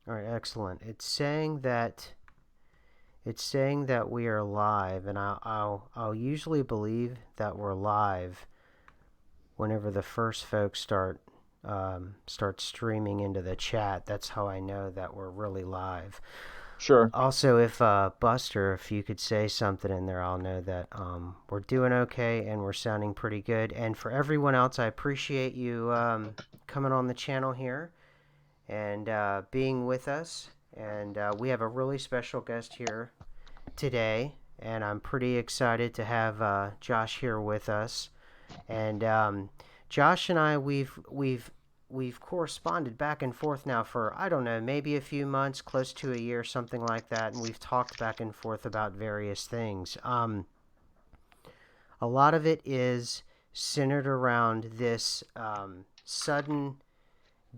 All right, excellent. It's saying that we are live, and I'll usually believe that we're live whenever the first folks start streaming into the chat. That's how I know that we're really live. Sure. Also, if Buster, if you could say something in there, I'll know that we're doing okay and we're sounding pretty good. And for everyone else, I appreciate you coming on the channel here and being with us. And we have a really special guest here today, and I'm pretty excited to have Josh here with us. And Josh and I, we've corresponded back and forth now for, I don't know, maybe a few months, close to a year, something like that, and we've talked back and forth about various things. A lot of it is centered around this sudden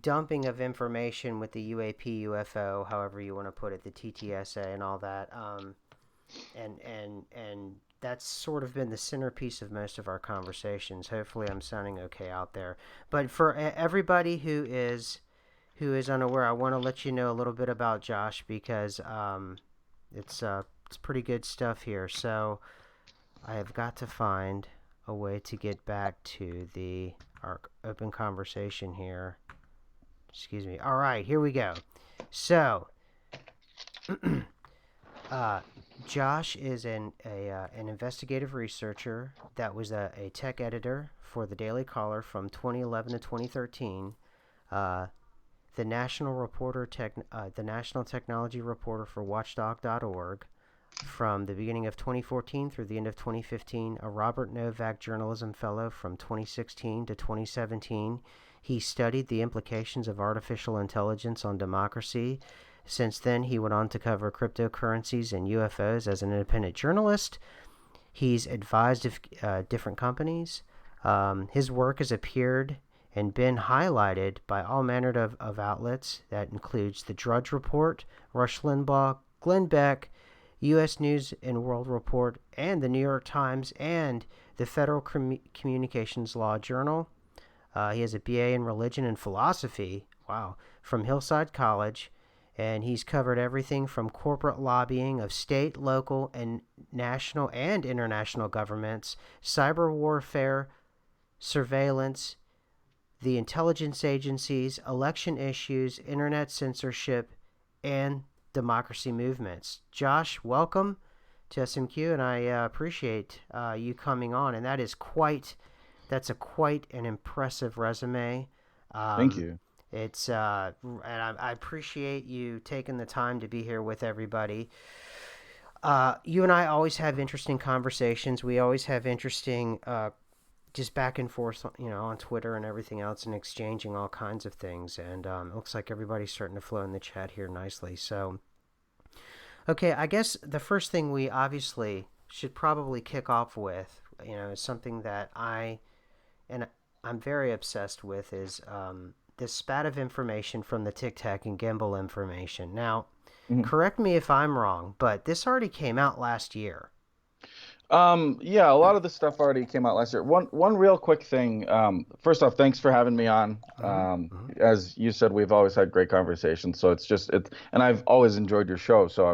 dumping of information with the UAP, UFO, however you want to put it, the TTSA and all that. And that's sort of been the centerpiece of most of our conversations. Hopefully, I'm sounding okay out there. But for everybody who is unaware, I want to let you know a little bit about Josh because it's pretty good stuff here. So I have got to find a way to get back to our open conversation here. Excuse me. All right, here we go. So, Josh is an investigative researcher that was a tech editor for the Daily Caller from 2011 to 2013. The the National Technology Reporter for Watchdog.org from the beginning of 2014 through the end of 2015. A Robert Novak Journalism Fellow from 2016 to 2017. He studied the implications of artificial intelligence on democracy. Since then, he went on to cover cryptocurrencies and UFOs as an independent journalist. He's advised different companies. His work has appeared and been highlighted by all manner of outlets. That includes the Drudge Report, Rush Limbaugh, Glenn Beck, U.S. News and World Report, and the New York Times, and the Federal Communications Law Journal. He has a BA in Religion and Philosophy, wow, from Hillside College, and he's covered everything from corporate lobbying of state, local, and national and international governments, cyber warfare, surveillance, the intelligence agencies, election issues, internet censorship, and democracy movements. Josh, welcome to SMQ, and I appreciate you coming on, and that's quite an impressive resume. Thank Um, you. and I appreciate you taking the time to be here with everybody. You and I always have interesting conversations. We always have interesting, just back and forth, on Twitter and everything else, and exchanging all kinds of things. And it looks like everybody's starting to flow in the chat here nicely. So, okay, I guess the first thing we obviously should probably kick off with, is something that and I'm very obsessed with is this spat of information from the Tic Tac and Gimbal information. Now, Mhm. correct me if I'm wrong, but this already came out last year. Yeah, a lot of the stuff already came out last year. One real quick thing. First off, thanks for having me on. Mm-hmm. Mm-hmm. As you said, we've always had great conversations, so and I've always enjoyed your show, so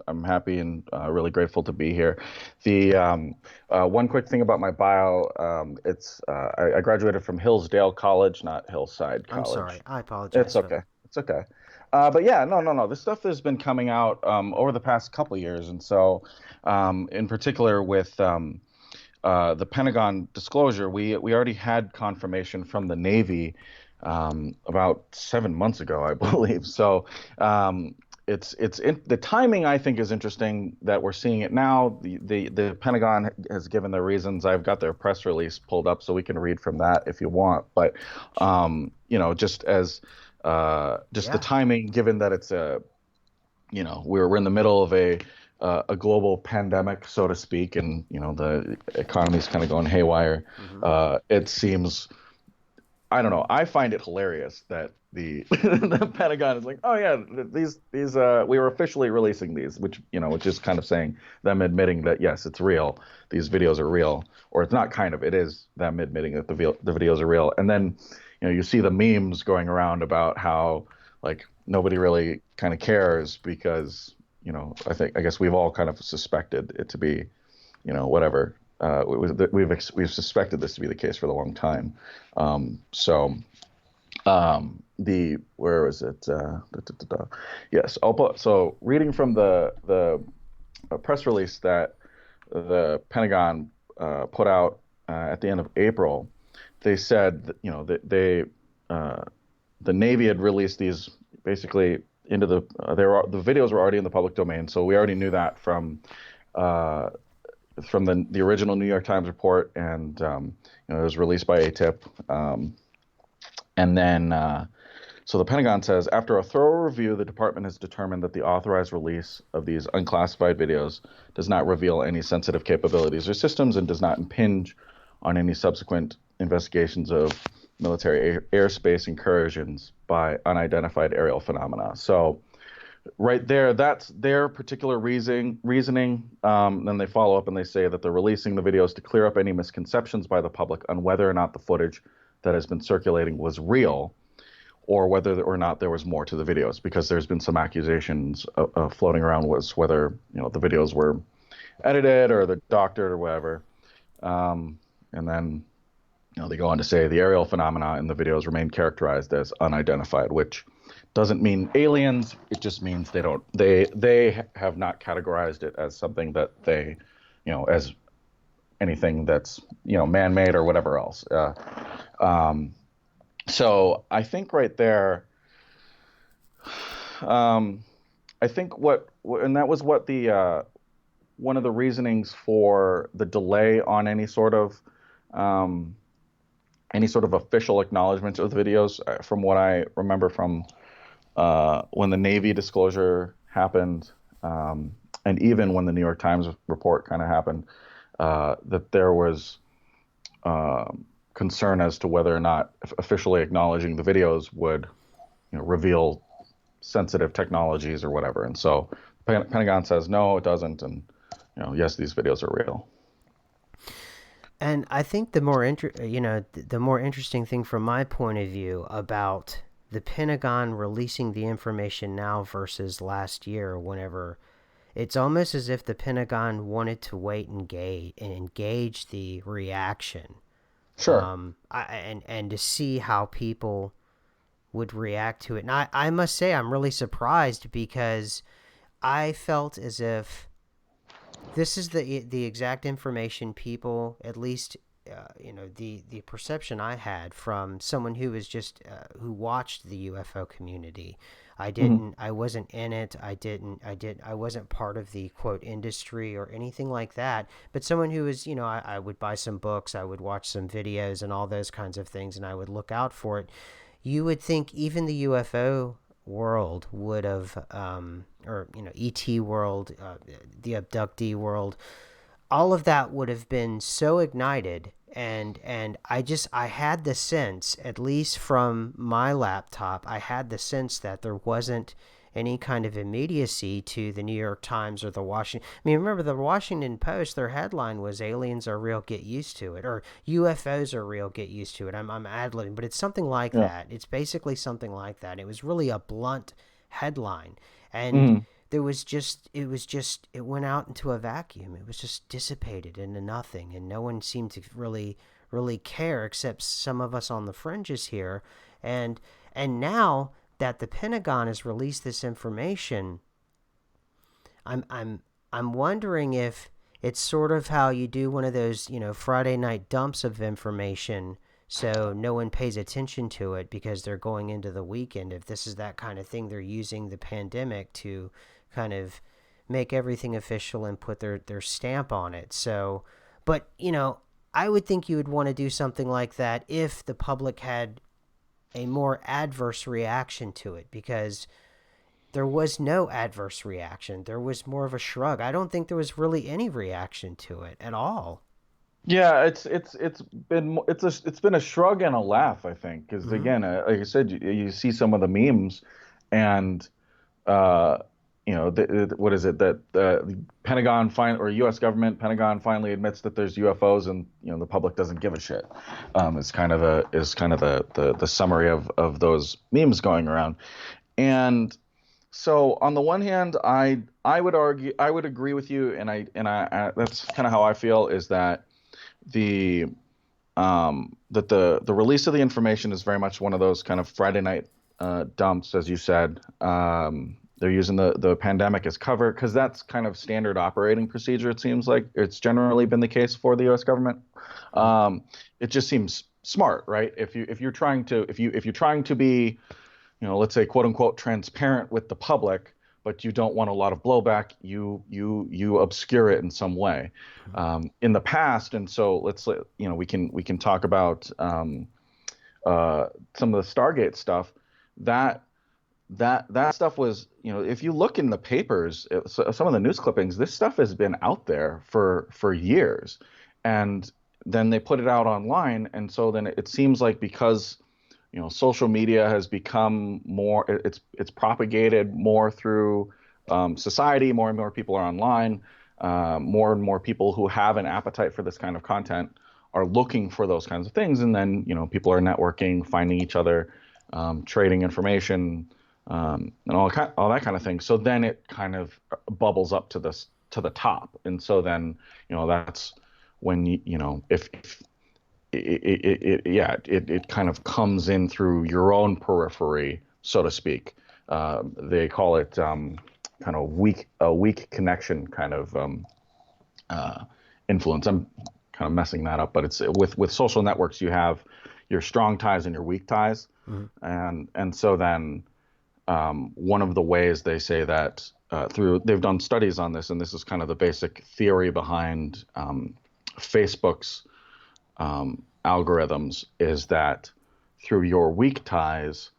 I'm happy and really grateful to be here. The one quick thing about my bio, I graduated from Hillsdale College, not Hillside I'm sorry. College. I apologize It's for okay. that. It's okay. But yeah, no. This stuff has been coming out over the past couple years, and so in particular with the Pentagon disclosure, we already had confirmation from the Navy about 7 months ago, I believe. So the timing I think is interesting that we're seeing it now. The Pentagon has given their reasons. I've got their press release pulled up so we can read from that if you want. But just the Yeah. timing, given that it's we're in the middle of a global pandemic, so to speak, and the economy's kind of going haywire. Mm-hmm. It seems, I don't know. I find it hilarious that the the Pentagon is like, oh yeah, these we were officially releasing these, which is kind of saying them admitting that yes, it's real. These videos are real, or it's not kind of. It is them admitting that the videos are real, and then you see the memes going around about how like nobody really kind of cares because, I guess we've all kind of suspected it to be, whatever. We've suspected this to be the case for a long time. So the where was it? Yes, so reading from the press release that the Pentagon put out at the end of April, they said that, that the Navy had released these basically into the videos were already in the public domain, so we already knew that uh, from the original New York Times report, and it was released by ATIP, and then. So the Pentagon says, after a thorough review, the department has determined that the authorized release of these unclassified videos does not reveal any sensitive capabilities or systems and does not impinge on any subsequent investigations of military airspace incursions by unidentified aerial phenomena. So right there, that's their particular reasoning. Then they follow up and they say that they're releasing the videos to clear up any misconceptions by the public on whether or not the footage that has been circulating was real, or whether or not there was more to the videos, because there's been some accusations floating around was whether the videos were edited or they're doctored or whatever. And then they go on to say the aerial phenomena in the videos remain characterized as unidentified, which doesn't mean aliens. It just means they have not categorized it as something that they, as anything that's man-made or whatever else. So I think right there, I think and that was what the one of the reasonings for the delay on any sort of official acknowledgement of the videos, from what I remember from when the Navy disclosure happened, and even when the New York Times report kind of happened, that there was concern as to whether or not officially acknowledging the videos would, reveal sensitive technologies or whatever. And so Pentagon says no, it doesn't, and yes, these videos are real. And I think the more the more interesting thing from my point of view about the Pentagon releasing the information now versus last year, whenever it's almost as if the Pentagon wanted to wait and engage the reaction, Sure. and to see how people would react to it. And I must say I'm really surprised, because I felt as if this is the exact information people, at least the perception I had from someone who was just who watched the UFO community. Hmm. I wasn't in it. I wasn't part of the quote industry or anything like that. But someone who was, I would buy some books, I would watch some videos and all those kinds of things, and I would look out for it. You would think even the UFO world would have, or ET world, the abductee world, all of that would have been so ignited. And I had the sense, at least from my laptop, I had the sense that there wasn't any kind of immediacy to the New York Times or the Washington. I mean, remember the Washington Post, their headline was "Aliens are real, get used to it," or "UFOs are real, get used to it." I'm ad-libbing, but it's something like Yeah. that. It's basically something like that. It was really a blunt headline, and Hmm. it went out into a vacuum. It was just dissipated into nothing, and no one seemed to really care, except some of us on the fringes here. And now that the Pentagon has released this information, I'm wondering if it's sort of how you do one of those, Friday night dumps of information, so no one pays attention to it because they're going into the weekend. If this is that kind of thing, they're using the pandemic to kind of make everything official and put their stamp on it. So, but I would think you would want to do something like that if the public had a more adverse reaction to it, because there was no adverse reaction. There was more of a shrug. I don't think there was really any reaction to it at all. Yeah, it's been a shrug and a laugh, I think, because Mm-hmm. again, like I said, you see some of the memes, and uh, what is it that the Pentagon or U.S. government Pentagon finally admits that there's UFOs, and the public doesn't give a shit. It's kind of the summary of those memes going around, And so on the one hand, I would argue, I would agree with you, and I that's kind of how I feel, is that the the release of the information is very much one of those kind of Friday night dumps, as you said. They're using the pandemic as cover because that's kind of standard operating procedure. It seems like it's generally been the case for the U.S. government. Mm-hmm. Um, it just seems smart, right? If you're trying to be, let's say, quote unquote, transparent with the public, but you don't want a lot of blowback, you obscure it in some way. In the past, and so we can talk about some of the Stargate stuff. That that stuff was, if you look in the papers, some of the news clippings, this stuff has been out there for years, and then they put it out online, and so then it seems like because social media has become more, it's propagated more through society. More and more people are online. More and more people who have an appetite for this kind of content are looking for those kinds of things, and then people are networking, finding each other, trading information, and all that kind of thing. So then it kind of bubbles up to the top, and so then that's when if it kind of comes in through your own periphery, so to speak. They call it kind of a weak connection kind of uh, influence. I'm kind of messing that up, but it's with social networks, you have your strong ties and your weak ties, Mm-hmm. and so then one of the ways they say that they've done studies on this, and this is kind of the basic theory behind Facebook's algorithms, is that through your weak ties,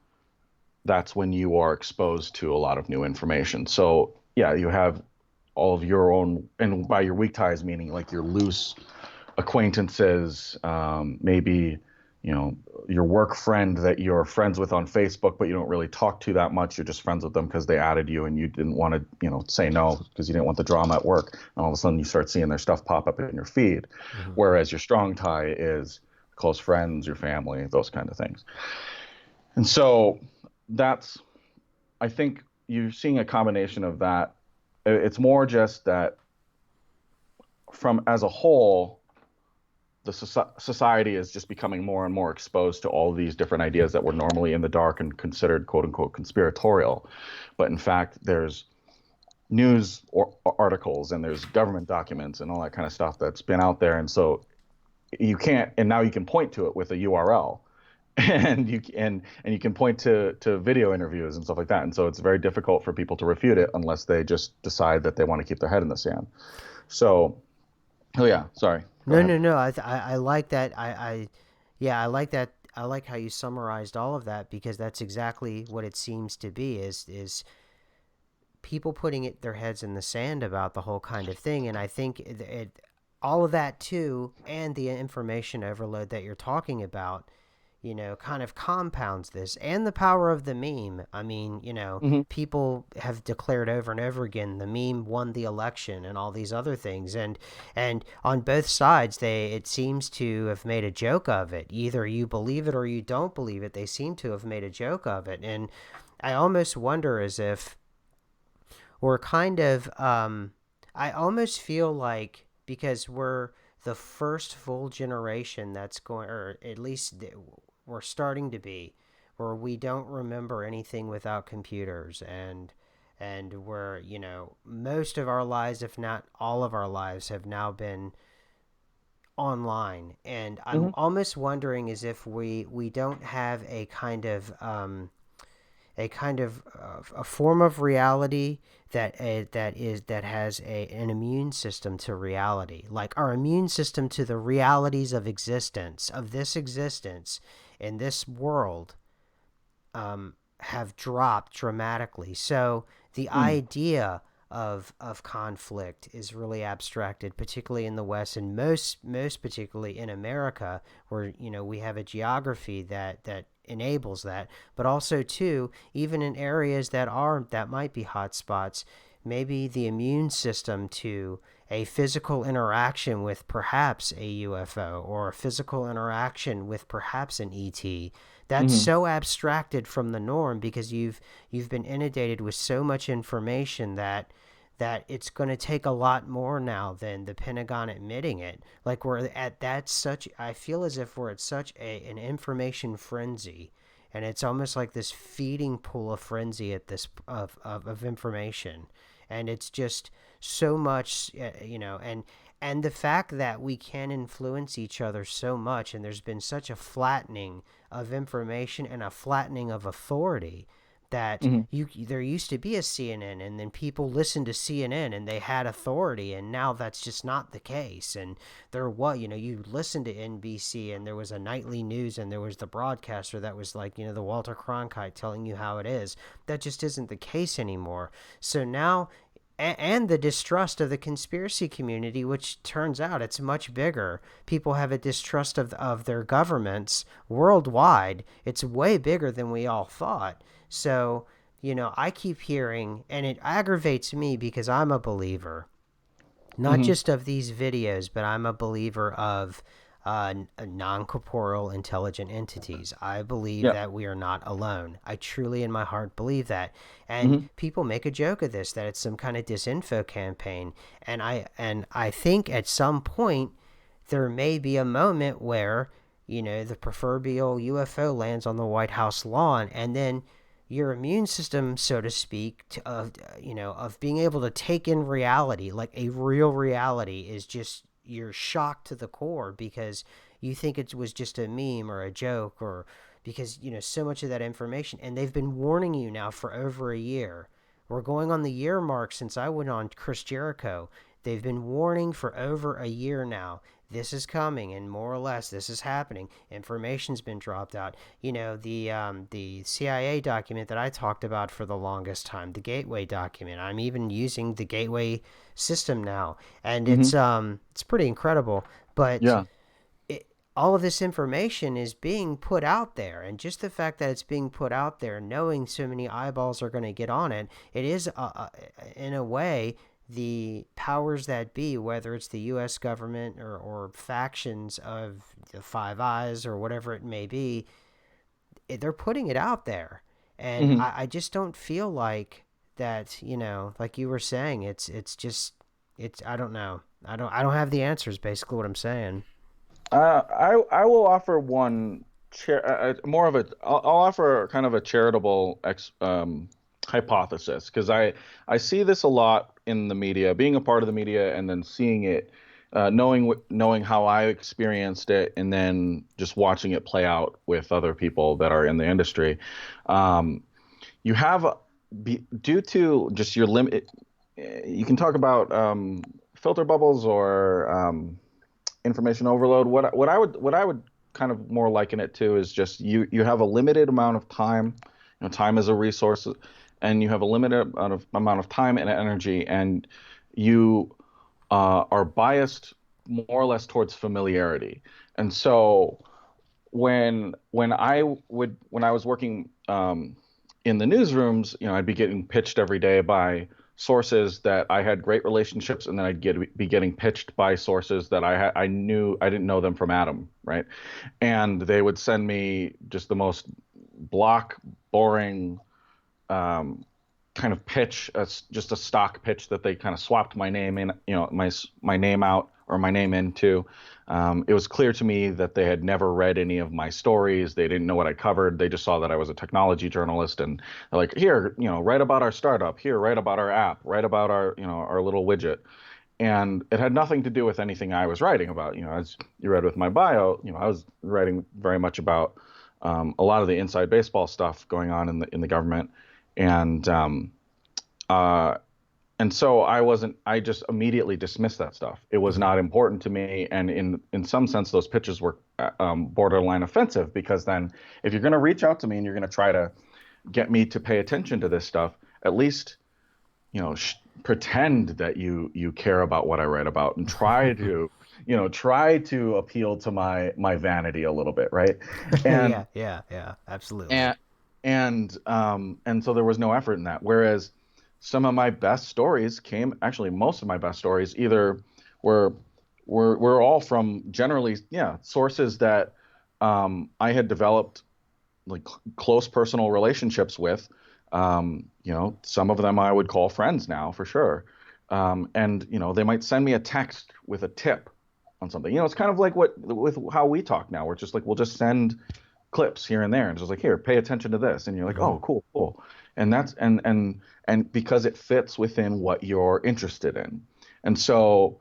that's when you are exposed to a lot of new information. So yeah, you have all of your own, and by your weak ties, meaning like your loose acquaintances, maybe your work friend that you're friends with on Facebook, but you don't really talk to that much. You're just friends with them because they added you, and you didn't want to say no because you didn't want the drama at work. And all of a sudden, you start seeing their stuff pop up in your feed. Mm-hmm. Whereas your strong tie is close friends, your family, those kind of things. And so that's, I think you're seeing a combination of that. It's more just that from as a whole, the society is just becoming more and more exposed to all these different ideas that were normally in the dark and considered quote unquote conspiratorial. But in fact, there's news or articles, and there's government documents and all that kind of stuff that's been out there. And so you can't, and now you can point to it with a URL, and you can point to video interviews and stuff like that. And so it's very difficult for people to refute it unless they just decide that they want to keep their head in the sand. So, oh yeah, sorry. Go No, ahead. no, no. I like that. Yeah, I like that. I like how you summarized all of that because that's exactly what it seems to be. Is people putting their heads in the sand about the whole kind of thing, and I think all of that too, and the information overload that you're talking about, kind of compounds this, and the power of the meme. I mean, Hmm. people have declared over and over again the meme won the election and all these other things, and on both sides, it seems to have made a joke of it. Either you believe it or you don't believe it. They seem to have made a joke of it, and I almost wonder as if we're kind of I almost feel like because we're the first full generation that's going, or at least we're starting to be, where we don't remember anything without computers, and where most of our lives, if not all of our lives, have now been online. And I'm Hmm. almost wondering as if we don't have a kind of a form of reality that has an immune system to reality, like our immune system to the realities of existence, of this existence in this world, have dropped dramatically. So the Mm. idea of conflict is really abstracted, particularly in the West, and most particularly in America, where we have a geography that enables that, but also too, even in areas that might be hot spots, maybe the immune system to a physical interaction with perhaps a UFO or a physical interaction with perhaps an ET. That's Hmm. so abstracted from the norm because you've been inundated with so much information that it's going to take a lot more now than the Pentagon admitting it. Like we're at that such I feel as if we're at such an information frenzy, and it's almost like this feeding pool of frenzy at this of information, and it's just so much, and the fact that we can influence each other so much, and there's been such a flattening of information and a flattening of authority that Hmm. there used to be a CNN, and then people listened to CNN and they had authority, and now that's just not the case. And you listened to NBC and there was a nightly news and there was the broadcaster that was like, the Walter Cronkite telling you how it is. That just isn't the case anymore. So now, and the distrust of the conspiracy community, which turns out it's much bigger. People have a distrust of their governments worldwide. It's way bigger than we all thought. So, I keep hearing, and it aggravates me because I'm a believer, not Hmm. just of these videos, but I'm a believer of non corporeal intelligent entities. I believe Yeah. that we are not alone. I truly, in my heart, believe that. And Hmm. people make a joke of this, that it's some kind of disinfo campaign. And I think at some point there may be a moment where, the proverbial UFO lands on the White House lawn, and then your immune system, so to speak, of being able to take in reality, like a real reality, is just you're shocked to the core because you think it was just a meme or a joke, or because so much of that information, and they've been warning you now for over a year. We're going on the year mark since I went on Chris Jericho. They've been warning for over a year now. This is coming, and more or less, this is happening. Information's been dropped out. The CIA document that I talked about for the longest time, the Gateway document. I'm even using the Gateway system now, and Hmm. it's pretty incredible. But Yeah. all of this information is being put out there, and just the fact that it's being put out there, knowing so many eyeballs are going to get on it, it is in a way the powers that be, whether it's the U.S. government or factions of the Five Eyes or whatever it may be, they're putting it out there, and Hmm. I just don't feel like that. Like you were saying, it's just it's I don't know. I don't have the answers. Basically, what I'm saying. I will offer one more of a I'll offer kind of a charitable hypothesis because I see this a lot in the media, being a part of the media and then seeing it, knowing how I experienced it and then just watching it play out with other people that are in the industry. Um, you have due to just your limit, you can talk about filter bubbles or information overload. What I would kind of more liken it to is just you have a limited amount of time. Time is a resource, and you have a limited amount of time and energy, and you are biased more or less towards familiarity. And so when I was working in the newsrooms, I'd be getting pitched every day by sources that I had great relationships, and then be getting pitched by sources that I didn't know them from Adam, right? And they would send me just the most block, boring um, kind of pitch, just a stock pitch that they kind of swapped my name in, my name out or my name into. It was clear to me that they had never read any of my stories. They didn't know what I covered. They just saw that I was a technology journalist, and they're like, here, write about our startup. Here, write about our app. Write about our little widget. And it had nothing to do with anything I was writing about. As you read with my bio, I was writing very much about a lot of the inside baseball stuff going on in the government, and uh, and so I wasn't. I just immediately dismissed that stuff. It was Mm-hmm. not important to me, and in some sense, those pitches were borderline offensive because then if you're going to reach out to me and you're going to try to get me to pay attention to this stuff, at least pretend that you care about what I write about and try to appeal to my vanity a little bit, right? And Yeah, yeah, yeah, absolutely. and and so there was no effort in that. Whereas some of my best stories came, actually most of my best stories, either were were all from generally, yeah, sources that I had developed like close personal relationships with. Some of them I would call friends now for sure. And they might send me a text with a tip on something. It's kind of like what with how we talk now. We're just like we'll just send clips here and there and just like here, pay attention to this, and you're like, Mm-hmm. oh, cool, cool. And that's and because it fits within what you're interested in. And so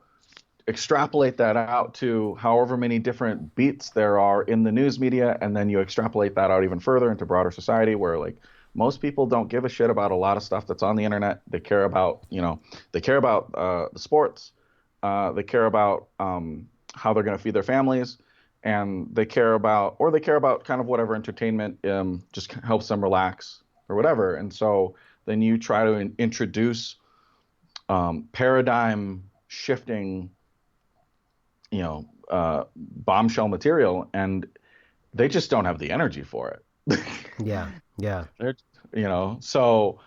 extrapolate that out to however many different beats there are in the news media, and then you extrapolate that out even further into broader society where like most people don't give a shit about a lot of stuff that's on the internet. They care about, they care about the sports, they care about how they're going to feed their families, and they care about kind of whatever entertainment just helps them relax or whatever. And so then you try to introduce paradigm shifting, bombshell material, and they just don't have the energy for it. Yeah. Yeah. They're, so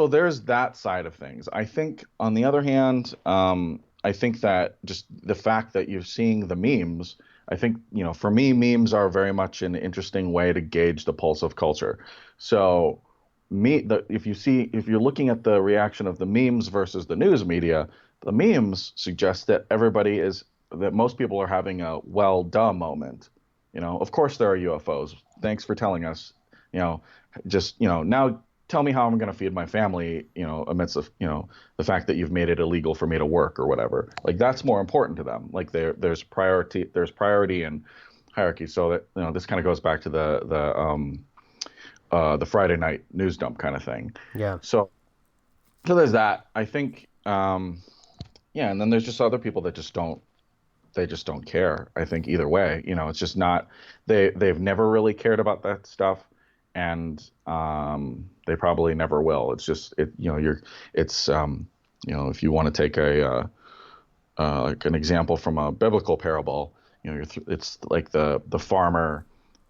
there's that side of things. I think on the other hand, I think that just the fact that you're seeing the memes, I think, for me, memes are very much an interesting way to gauge the pulse of culture. So if you're looking at the reaction of the memes versus the news media, the memes suggest that most people are having a well duh moment. Of course there are UFOs. Thanks for telling us. You know, now tell me how I'm going to feed my family. Amidst the fact that you've made it illegal for me to work or whatever. Like that's more important to them. Like there's priority and hierarchy. So that this kind of goes back to the Friday night news dump kind of thing. Yeah. So there's that. I think, yeah, and then there's just other people that they just don't care. I think either way, it's just not they've never really cared about that stuff, and they probably never will. It's just if you want to take like an example from a biblical parable, it's like the farmer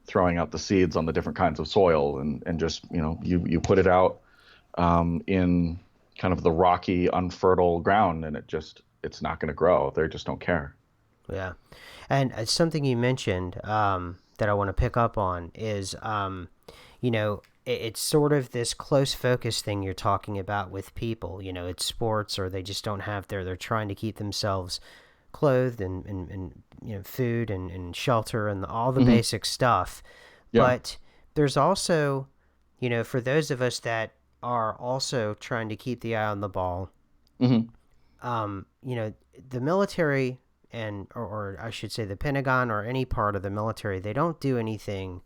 throwing out the seeds on the different kinds of soil, and just you put it out in kind of the rocky, unfertile ground, and it's not going to grow. They just don't care. Yeah. And something you mentioned that I want to pick up on is, it's sort of this close focus thing you're talking about with people. It's sports, or they just don't have they're trying to keep themselves clothed and food and shelter and all the Hmm. basic stuff. Yeah. But there's also, for those of us that are also trying to keep the eye on the ball, Hmm. the military or I should say the Pentagon or any part of the military, they don't do anything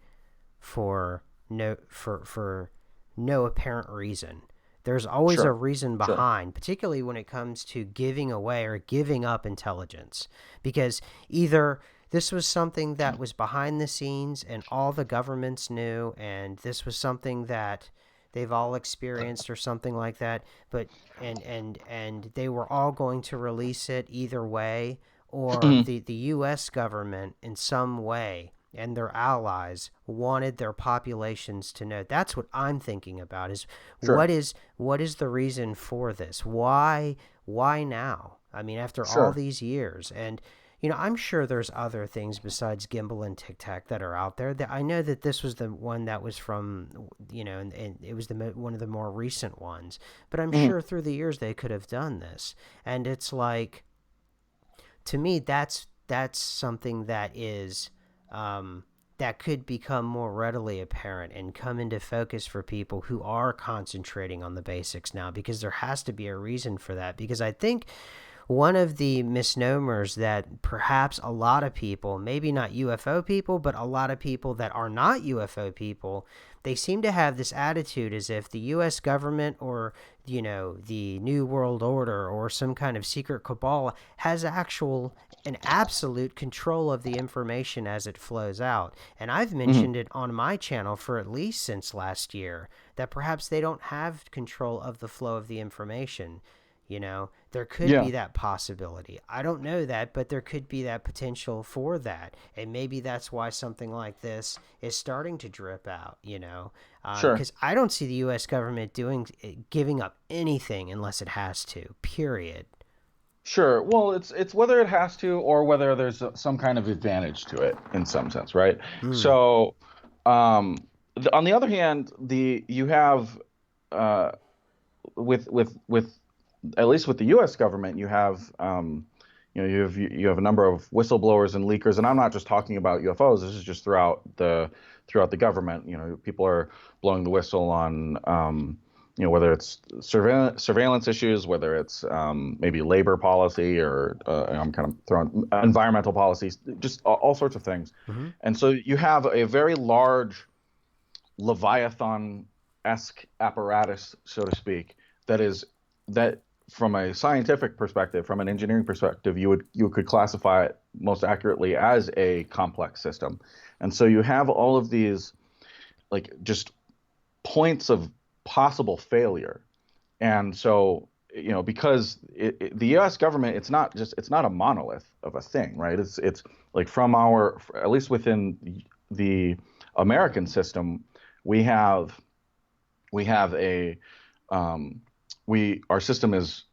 for no apparent reason. There's always a Sure. reason Sure. behind, particularly when it comes to giving away or giving up intelligence, because either this was something that was behind the scenes and all the governments knew, and this was something that they've all experienced or something like that, but and they were all going to release it either way, or Mhm. the US government in some way and their allies wanted their populations to know. That's what I'm thinking about is Sure. what is the reason for this? Why now? I mean, after all Sure. these years. And I'm sure there's other things besides Gimbal and Tic Tac that are out there. That I know that this was the one that was from, and it was one of the more recent ones. But I'm Hmm. sure through the years they could have done this. And it's like, to me, that's something that is that could become more readily apparent and come into focus for people who are concentrating on the basics now, because there has to be a reason for that. Because I think one of the misnomers that perhaps a lot of people, maybe not UFO people, but a lot of people that are not UFO people, they seem to have this attitude as if the US government or, the New World Order or some kind of secret cabal has an absolute control of the information as it flows out. And I've Hmm. mentioned it on my channel for at least since last year that perhaps they don't have control of the flow of the information. There could Yeah. be that possibility. I don't know that, but there could be that potential for that. And maybe that's why something like this is starting to drip out, Sure. because I don't see the U.S. government giving up anything unless it has to, period. Sure. Well, it's whether it has to or whether there's some kind of advantage to it in some sense, right? Hmm. So, um, on the other hand, the you have uh, with at least with the U.S. government, you have you have a number of whistleblowers and leakers, and I'm not just talking about UFOs. This is just throughout the government. People are blowing the whistle on whether it's surveillance issues, whether it's maybe labor policy, or I'm kind of throwing environmental policies, just all sorts of things. Hmm. And so you have a very large Leviathan-esque apparatus, so to speak, that is that from a scientific perspective, from an engineering perspective, you could classify it most accurately as a complex system. And so you have all of these like just points of possible failure. And so, because the U.S. government, it's not a monolith of a thing, right? It's like from at least within the American system, we have we have a um, we our system is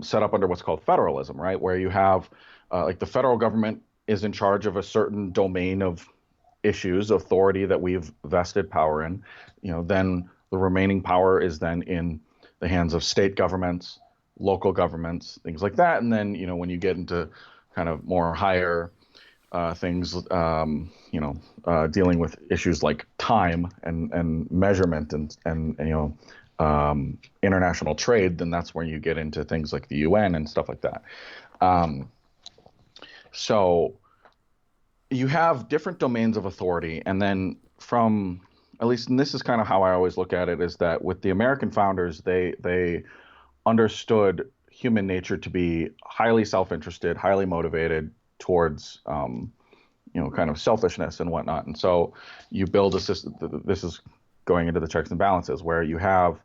set up under what's called federalism, right? Where you have like the federal government is in charge of a certain domain of issues, authority that we've vested power in. Then the remaining power is then in the hands of state governments, local governments, things like that. And then when you get into kind of more higher things, dealing with issues like time and measurement and international trade, then that's where you get into things like the UN and stuff like that. Um, so you have different domains of authority, and then from at least, and this is kind of how I always look at it, is that with the American founders, they understood human nature to be highly self-interested, highly motivated towards kind of selfishness and whatnot. And so you build a system. This is going into the checks and balances where you have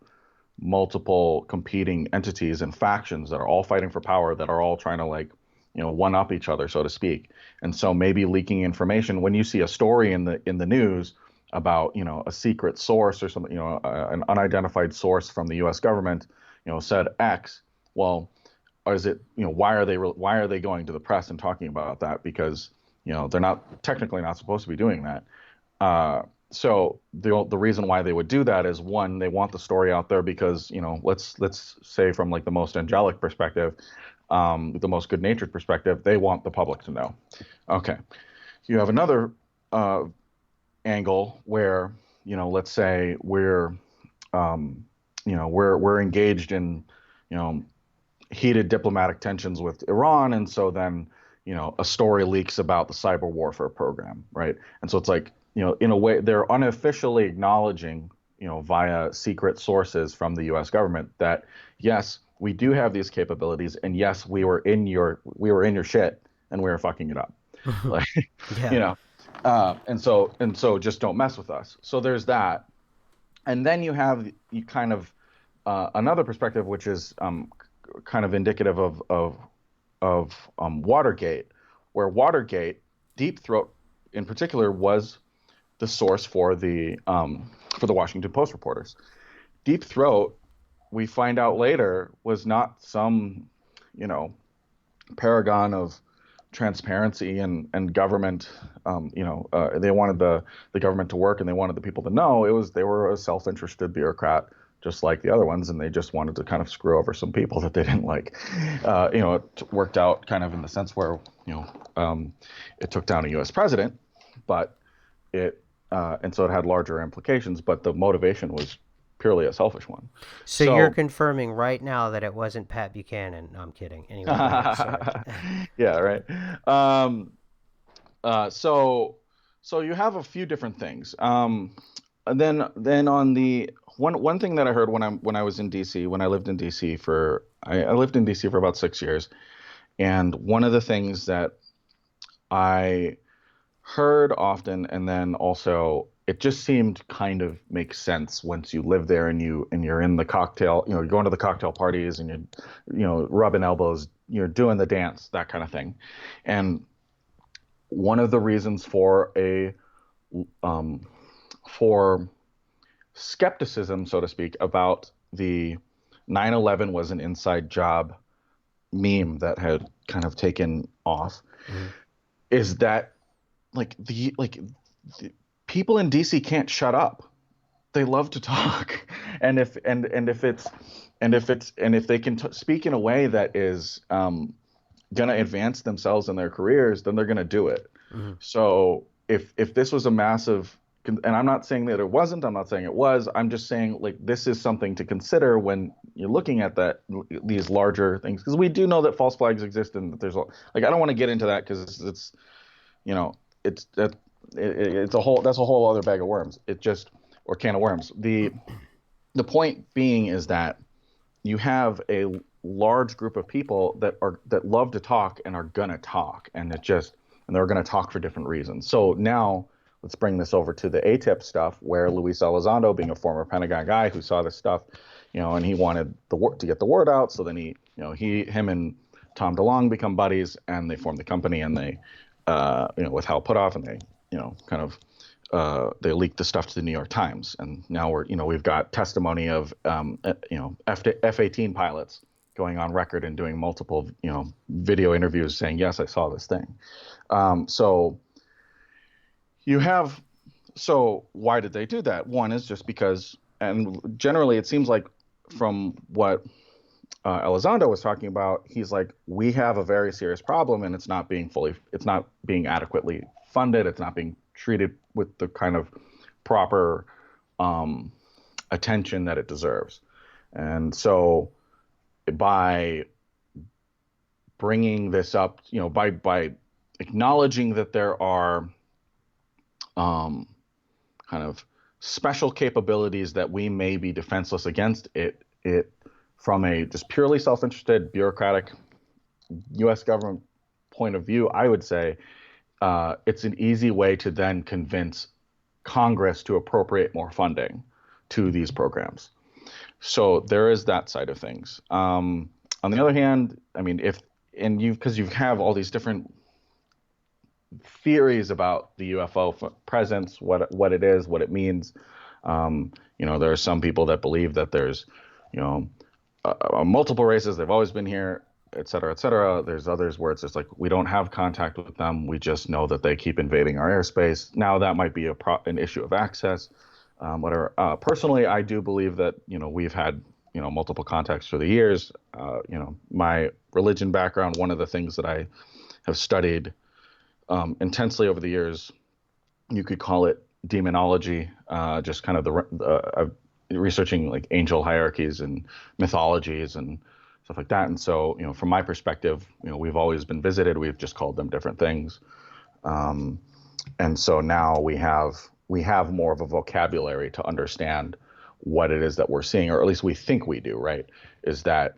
multiple competing entities and factions that are all fighting for power, that are all trying to like one up each other, so to speak. And so maybe leaking information, when you see a story in the news about a secret source or something, an unidentified source from the U.S. government said X. Well, is it why are they going to the press and talking about that? Because they're not technically not supposed to be doing that. So the reason why they would do that is, one, they want the story out there because let's say from like the most angelic perspective, the most good-natured perspective, they want the public to know. Okay, you have another uh, angle where let's say we're engaged in you know heated diplomatic tensions with Iran, and so then a story leaks about the cyber warfare program, right? And so it's like in a way they're unofficially acknowledging via secret sources from the U.S. government that yes, we do have these capabilities, and yes, we were in your shit and we were fucking it up, like you Yeah. know, and so just don't mess with us. So there's that, and then you kind of another perspective, which is kind of indicative of Watergate, where Watergate, Deep Throat in particular, was the source for the Washington Post reporters. Deep Throat, we find out later, was not some you know paragon of transparency and government. They wanted the government to work and they wanted the people to know. They were a self-interested bureaucrat just like the other ones, and they just wanted to kind of screw over some people that they didn't like. It worked out kind of in the sense where it took down a U.S. president, but it and so it had larger implications. But the motivation was purely a selfish one. So you're So confirming right now that it wasn't Pat Buchanan. No, I'm kidding. Anyway, go ahead. Sorry. yeah, right. Um, so you have a few different things. And then on the one thing that I heard when I was in DC, when I lived in DC I lived in DC for about 6 years, and one of the things that I heard often, and then also it just seemed kind of makes sense once you live there and you're in the cocktail, you're going to the cocktail parties and you're rubbing elbows, you're doing the dance, that kind of thing. And one of the reasons um, for skepticism, so to speak, about the 9/11 was an inside job meme that had kind of taken off Mm-hmm. is that the people in DC can't shut up. They love to talk, and if they can speak in a way that is going to advance themselves in their careers, then they're going to do it. Mm-hmm. So if this was a massive, and I'm not saying that it wasn't, I'm not saying it was, I'm just saying like this is something to consider when you're looking at that these larger things, because we do know that false flags exist, and that there's like I don't want to get into that because it's you know it's that it's a whole that's a whole other bag of worms. It just or can of worms. The point being is that you have a large group of people that love to talk and are gonna talk, and they're gonna talk for different reasons. So now let's bring this over to the ATIP stuff, where Luis Elizondo, being a former Pentagon guy who saw this stuff, and he wanted to get the word out. So then him and Tom DeLonge become buddies, and they form the company, and they, with Hal Puthoff, and they, kind of they leaked the stuff to the New York Times, and now we've got testimony of F-18 pilots going on record and doing multiple video interviews saying, yes, I saw this thing. So you have so why did they do that? One is just because, and generally it seems like from what Elizondo was talking about, he's like, we have a very serious problem, and it's not being adequately funded. It's not being treated with the kind of proper attention that it deserves. And so by bringing this up, by acknowledging that there are kind of special capabilities that we may be defenseless against it from a just purely self-interested bureaucratic U.S. government point of view, I would say it's an easy way to then convince Congress to appropriate more funding to these programs. So there is that side of things. On the other hand, I mean, because you have all these different theories about the UFO presence, what it is, what it means. There are some people that believe that there's, multiple races. They've always been here, et cetera, et cetera. There's others where it's just like we don't have contact with them. We just know that they keep invading our airspace. Now that might be an issue of access, whatever. Personally, I do believe that we've had multiple contacts through the years. My religion background, one of the things that I have studied intensely over the years, you could call it demonology, just kind of researching like angel hierarchies and mythologies and stuff like that. And so, from my perspective, we've always been visited. We've just called them different things. And so now we have more of a vocabulary to understand what it is that we're seeing, or at least we think we do, right? Is that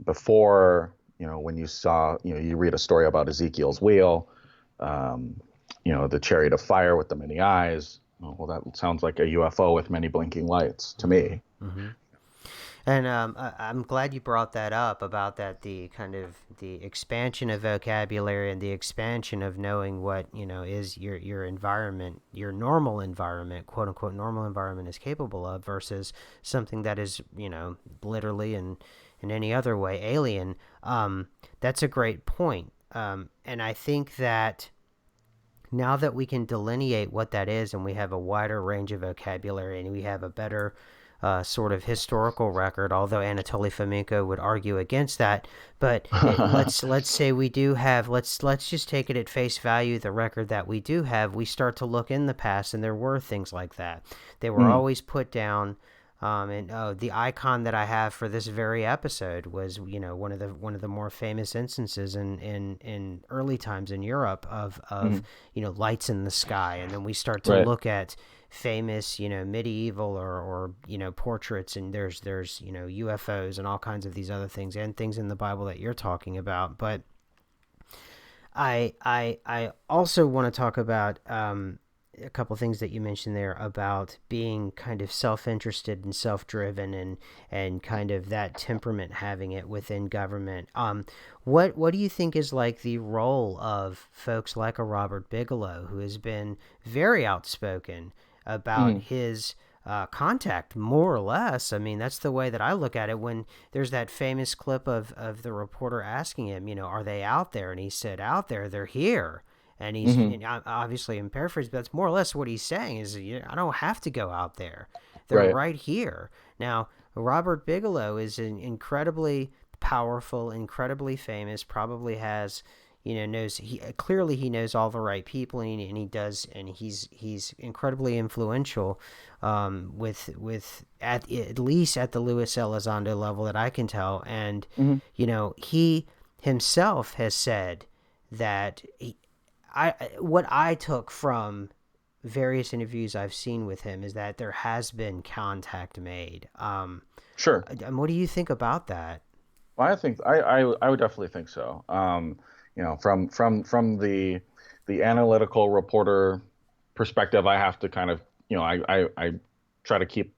before, when you saw, you read a story about Ezekiel's wheel, the chariot of fire with the many eyes. Well, that sounds like a UFO with many blinking lights to me. Mm-hmm. And I'm glad you brought that up about that, the kind of the expansion of vocabulary and the expansion of knowing what, is your environment, your normal environment, quote unquote, normal environment is capable of versus something that is, literally and in any other way alien. That's a great point. And I think that now that we can delineate what that is and we have a wider range of vocabulary and we have a better sort of historical record, although Anatoly Fomenko would argue against that. But let's say we do have, let's just take it at face value, the record that we do have, we start to look in the past and there were things like that. They were always put down. The icon that I have for this very episode was, one of the more famous instances in early times in Europe of lights in the sky, and then we start to look at famous medieval or portraits, and there's UFOs and all kinds of these other things and things in the Bible that you're talking about. But I also want to talk about a couple things that you mentioned there about being kind of self-interested and self-driven and kind of that temperament having it within government. What do you think is like the role of folks like a Robert Bigelow, who has been very outspoken about his contact, more or less. I mean, that's the way that I look at it. When there's that famous clip of the reporter asking him, are they out there? And he said, out there, they're here. Hmm. And obviously in paraphrase, but that's more or less what he's saying is, I don't have to go out there. They're Right. right here. Now, Robert Bigelow is an incredibly powerful, incredibly famous, probably has, knows he clearly he knows all the right people, and he does, and he's incredibly influential, with at least at the Luis Elizondo level that I can tell, and Hmm. he himself has said that what I took from various interviews I've seen with him is that there has been contact made. Sure. What do you think about that? Well, I think I would definitely think so. From the analytical reporter perspective, I have to kind of, I try to keep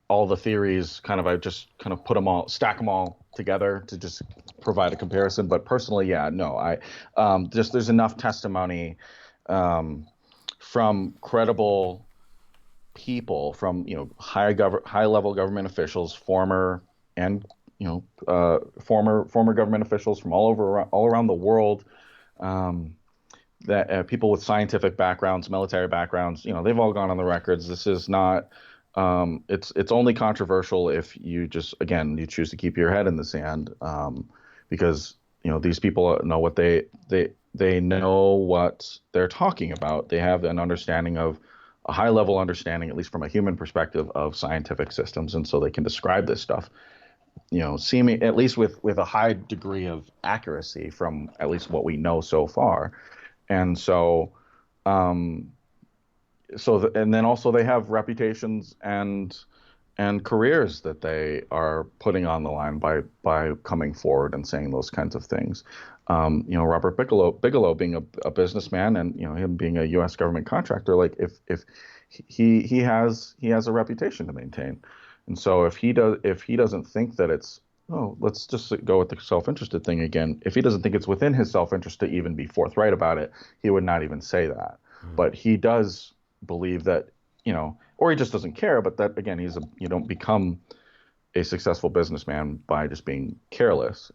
all the theories kind of, I just kind of put them all, stack them all together to just provide a comparison. But personally, yeah, no, just there's enough testimony um, from credible people, from high level government officials, former and former government officials from all around the world, um, that people with scientific backgrounds, military backgrounds, they've all gone on the records. This is not. It's only controversial if you just, again, you choose to keep your head in the sand, because these people know what they know what they're talking about. They have an understanding of a high level understanding, at least from a human perspective, of scientific systems, and so they can describe this stuff, seeming at least with a high degree of accuracy from at least what we know so far. And so, um, and then also they have reputations and careers that they are putting on the line by coming forward and saying those kinds of things. Robert Bigelow being a businessman, and him being a U.S. government contractor, like if he has a reputation to maintain, and so if he doesn't think that it's, oh, let's just go with the self-interested thing again. If he doesn't think it's within his self-interest to even be forthright about it, he would not even say that. Mm. But he does believe that, or he just doesn't care. But that, again, you don't become a successful businessman by just being careless.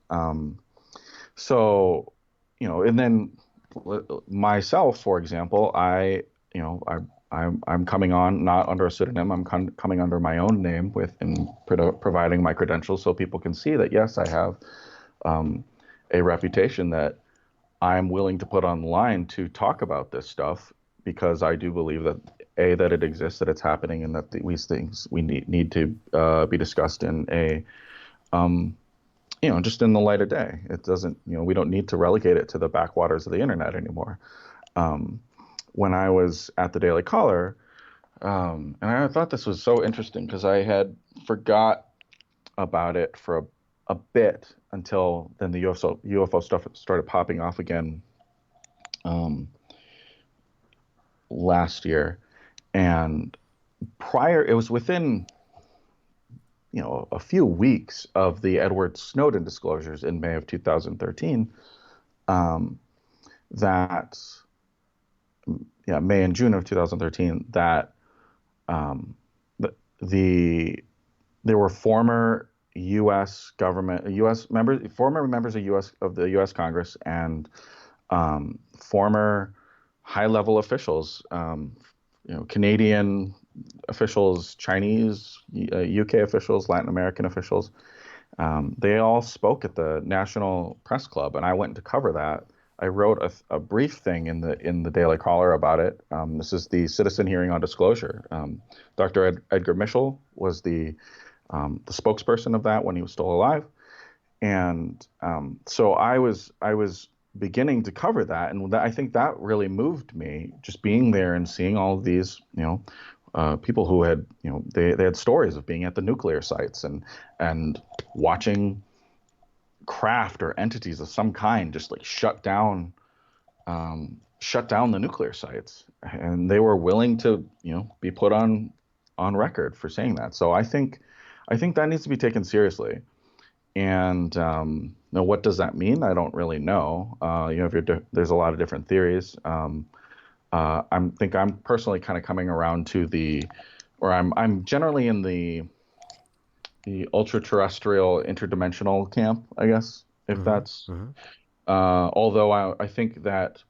So, and then myself, for example, I'm coming on not under a pseudonym. I'm coming under my own name and providing my credentials so people can see that, yes, I have um, a reputation that I'm willing to put on the line to talk about this stuff, because I do believe that, that it exists, that it's happening, and that these things we need to be discussed in um, just in the light of day. It doesn't, we don't need to relegate it to the backwaters of the internet anymore. Um, when I was at the Daily Caller, and I thought this was so interesting because I had forgot about it for a bit, until then the UFO stuff started popping off again um, last year. And it was within a few weeks of the Edward Snowden disclosures in May of 2013, um, that yeah, May and June of 2013, that um, the, the there were former U.S. government, U.S. members, former members of the U.S. Congress, and former high-level officials, Canadian officials, Chinese, UK officials, Latin American officials. They all spoke at the National Press Club, and I went to cover that. I wrote a brief thing in the Daily Caller about it. This is the citizen hearing on disclosure. Dr. Edgar Mitchell was the spokesperson of that when he was still alive, and so I was beginning to cover that, and I think that really moved me, just being there and seeing all of these, people who had, they had stories of being at the nuclear sites, and watching craft or entities of some kind just like shut down the nuclear sites, and they were willing to, be put on record for saying that. So I think that needs to be taken seriously. And now, what does that mean? I don't really know. There's a lot of different theories. I'm personally kind of coming around to or I'm generally in the ultra terrestrial interdimensional camp, I guess, if Mm-hmm. that's Mm-hmm. although I think that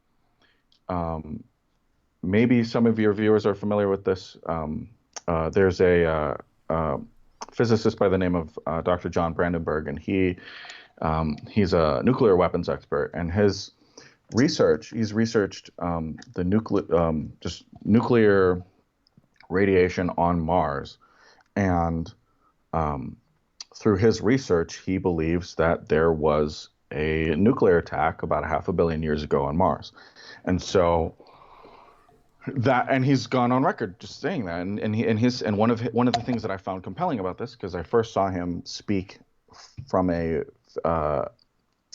um, maybe some of your viewers are familiar with this. There's a uh, physicist by the name of Dr. John Brandenburg, and he's a nuclear weapons expert, and he's researched the just nuclear radiation on Mars, and um, through his research, he believes that there was a nuclear attack about a half a billion years ago on Mars. And so and he's gone on record just saying that. And one of the things that I found compelling about this, because I first saw him speak from uh,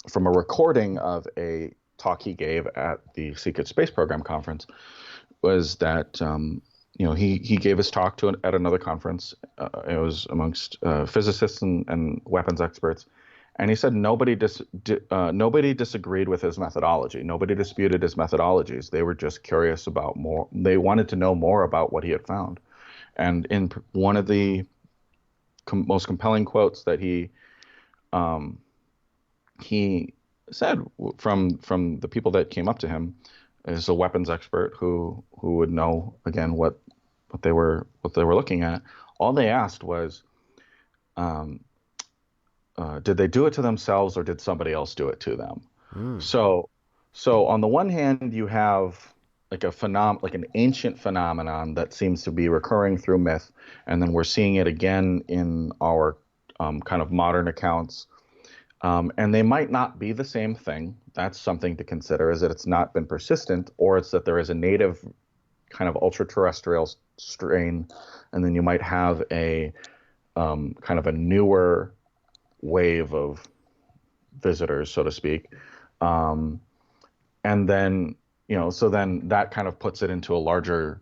from a recording of a talk he gave at the Secret Space Program conference, was that he gave his talk at another conference. It was amongst physicists and weapons experts, and he said nobody disagreed with his methodology. Nobody disputed his methodologies. They were just curious about more. They wanted to know more about what he had found. And in one of the most compelling quotes that um, he said from the people that came up to him, is a weapons expert who would know again what they were looking at. All they asked was, um, did they do it to themselves or did somebody else do it to them? Mm. So, so on the one hand, you have like an ancient phenomenon that seems to be recurring through myth, and then we're seeing it again in our kind of modern accounts. And they might not be the same thing. That's something to consider, is that it's not been persistent, or it's that there is a native kind of ultra terrestrial strain, and then you might have a kind of a newer wave of visitors, so to speak. Um, and then, so then that kind of puts it into a larger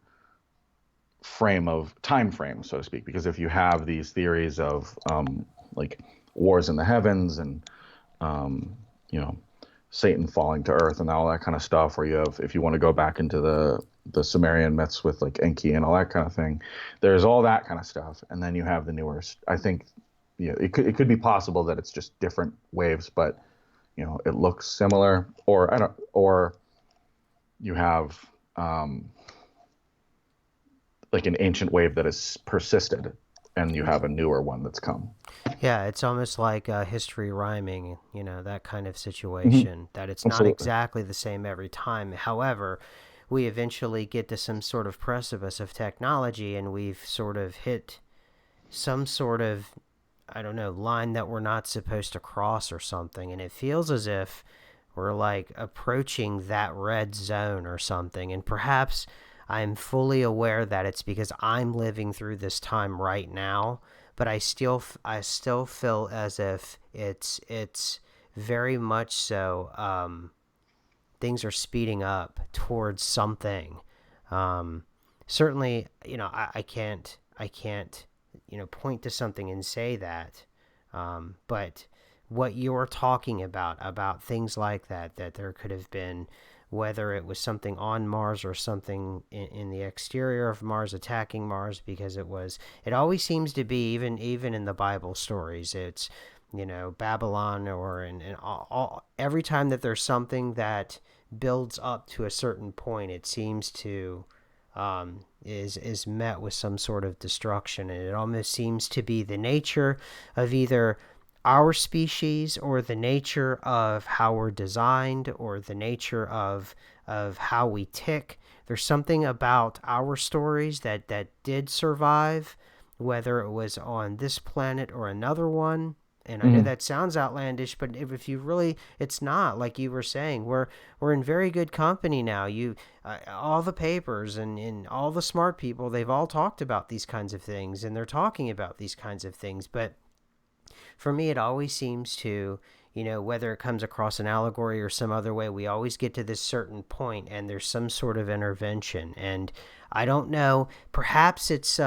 time frame, so to speak, because if you have these theories of like wars in the heavens and um, you know, Satan falling to earth and all that kind of stuff, or if you want to go back into the Sumerian myths with like Enki and all that kind of thing, there's all that kind of stuff, and then you have the newer. I think, it could be possible that it's just different waves, but it looks similar, or I don't, or you have like an ancient wave that has persisted, and you have a newer one that's come. Yeah, it's almost like history rhyming, that kind of Hmm. situation, that it's not Absolutely. exactly the same every time. However, we eventually get to some sort of precipice of technology and we've sort of hit some sort of, I don't know, line that we're not supposed to cross or something. And it feels as if we're like approaching that red zone or something. And perhaps I'm fully aware that it's because I'm living through this time right now, but I still feel as if it's very much so. Things are speeding up towards something. Um, Certainly, I can't point to something and say that. But what you're talking about things like that there could have been, whether it was something on Mars or something in the exterior of Mars attacking Mars, because it always seems to be, even in the Bible stories, it's Babylon, or in every time that there's something that builds up to a certain point, it seems to is met with some sort of destruction, and it almost seems to be the nature of either our species, or the nature of how we're designed, or the nature of how we tick. There's something about our stories that did survive, whether it was on this planet or another one. And I know Hmm. that sounds outlandish, but if you really, it's not. Like you were saying, we're in very good company now. All the papers and all the smart people, they've all talked about these kinds of things, and they're talking about these kinds of things. But for me, it always seems to, whether it comes across an allegory or some other way, we always get to this certain point and there's some sort of intervention. And I don't know, perhaps it's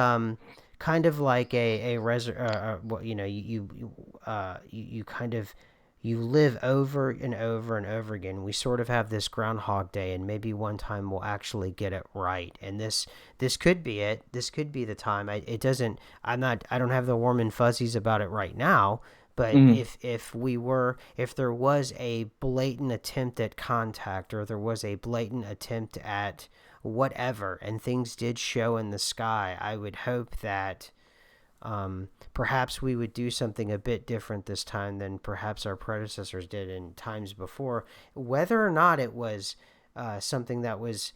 kind of like a well, you kind of you live over and over and over again. We sort of have this Groundhog Day, and maybe one time we'll actually get it right. And this could be it. This could be the time. It doesn't. I'm not. I don't have the warm and fuzzies about it right now. But Hmm. if there was a blatant attempt at contact, or there was a blatant attempt at whatever, and things did show in the sky, I would hope that perhaps we would do something a bit different this time than perhaps our predecessors did in times before. Whether or not it was something that was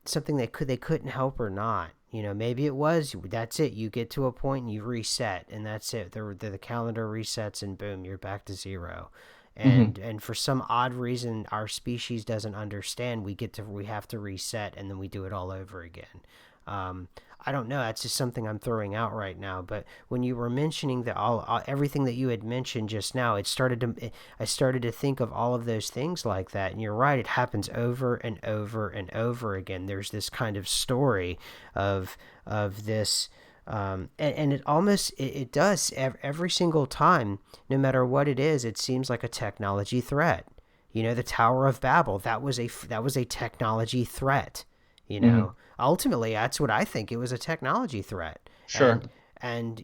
something they couldn't help or not. Maybe it was. That's it. You get to a point and you reset, and that's it. The calendar resets, and boom, you're back to zero. Hmm. And for some odd reason, our species doesn't understand. We have to reset, and then we do it all over again. Um, I don't know. That's just something I'm throwing out right now. But when you were mentioning that all everything that you had mentioned just now, I started to think of all of those things like that. And you're right. It happens over and over and over again. There's this kind of story of this. And it almost it does every single time, no matter what it is. It seems like a technology threat. The Tower of Babel. That was a technology threat. Hmm. Ultimately, that's what I think. It was a technology threat. Sure. And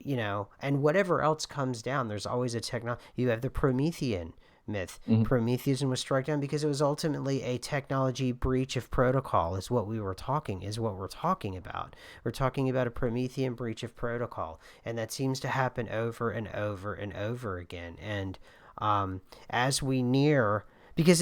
whatever else comes down, there's always a technology. You have the Promethean myth. Hmm. Prometheus was struck down because it was ultimately a technology breach of protocol. Is what we're talking about. We're talking about a Promethean breach of protocol, and that seems to happen over and over and over again. And as we near, because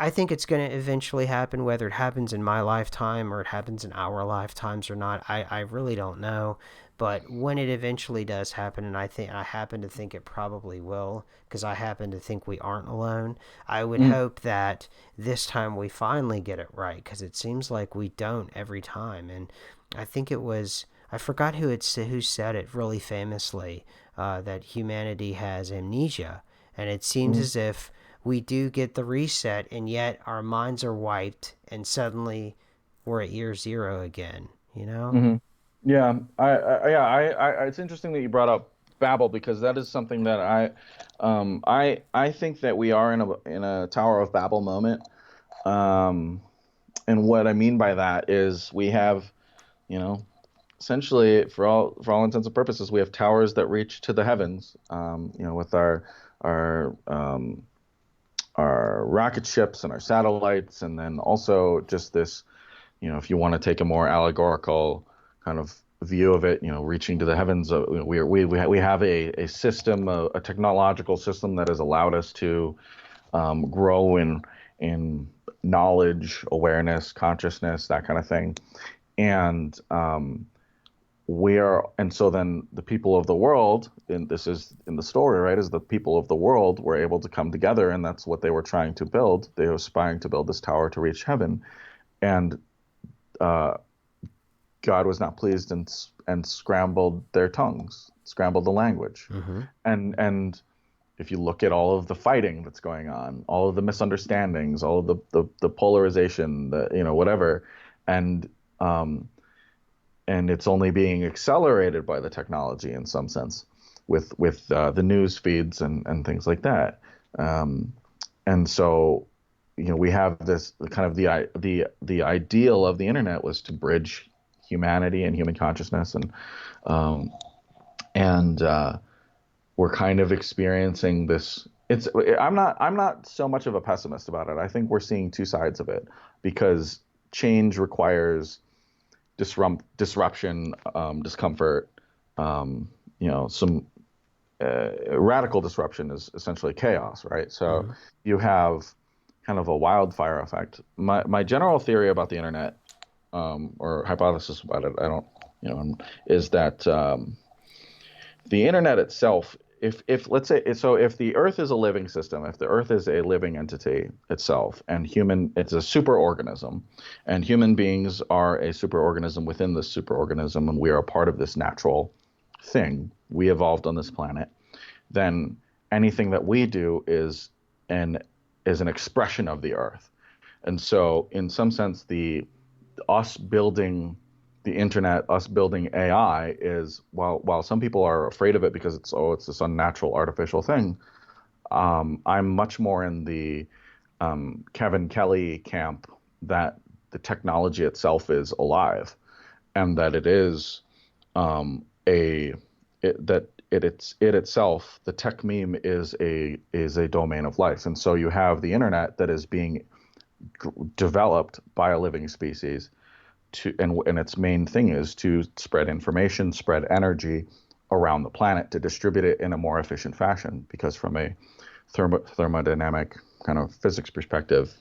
I think it's going to eventually happen, whether it happens in my lifetime or it happens in our lifetimes or not. I really don't know. But when it eventually does happen, and I happen to think it probably will, because I happen to think we aren't alone, I would Hmm. hope that this time we finally get it right, because it seems like we don't every time. And I think it was, I forgot who said it really famously, that humanity has amnesia. And it seems Hmm. as if we do get the reset, and yet our minds are wiped, and suddenly we're at year zero again. You know? Hmm. Yeah, it's interesting that you brought up Babel because that is something that I think that we are in a Tower of Babel moment. Um, and what I mean by that is we have, you know, essentially for all intents and purposes, we have towers that reach to the heavens. With our our rocket ships and our satellites, and then also just this, if you want to take a more allegorical kind of view of it, reaching to the heavens, we have a system, a technological system that has allowed us to grow in knowledge, awareness, consciousness, that kind of thing, and and so then the people of the world, and this is in the story, right, is the people of the world were able to come together, and that's what they were trying to build. They were aspiring to build this tower to reach heaven, and uh, God was not pleased and scrambled their tongues, scrambled the language. Mm-hmm. And if you look at all of the fighting that's going on, all of the misunderstandings, all of the polarization, whatever, and um, and it's only being accelerated by the technology in some sense, with the news feeds and things like that. Um, and so, we have this kind of the ideal of the internet was to bridge humanity and human consciousness, um, and we're kind of experiencing this. I'm not so much of a pessimist about it. I think we're seeing two sides of it because change requires disruption, discomfort. Some radical disruption is essentially chaos, right? So Mm-hmm. you have kind of a wildfire effect. My general theory about the internet, or hypothesis about it, I don't, is that the internet itself, if let's say, so if the Earth is a living system, if the Earth is a living entity itself, and it's a superorganism, and human beings are a superorganism within this superorganism, and we are a part of this natural thing, we evolved on this planet, then anything that we do an is an expression of the Earth. And so, in some sense, the us building the internet, us building AI is, while some people are afraid of it because it's this unnatural artificial thing. I'm much more in the Kevin Kelly camp that the technology itself is alive and that it is a it, that it itself, the tech meme is a domain of life. And so you have the internet that is being developed by a living species to, and its main thing is to spread information, spread energy around the planet to distribute it in a more efficient fashion. Because from a thermodynamic kind of physics perspective,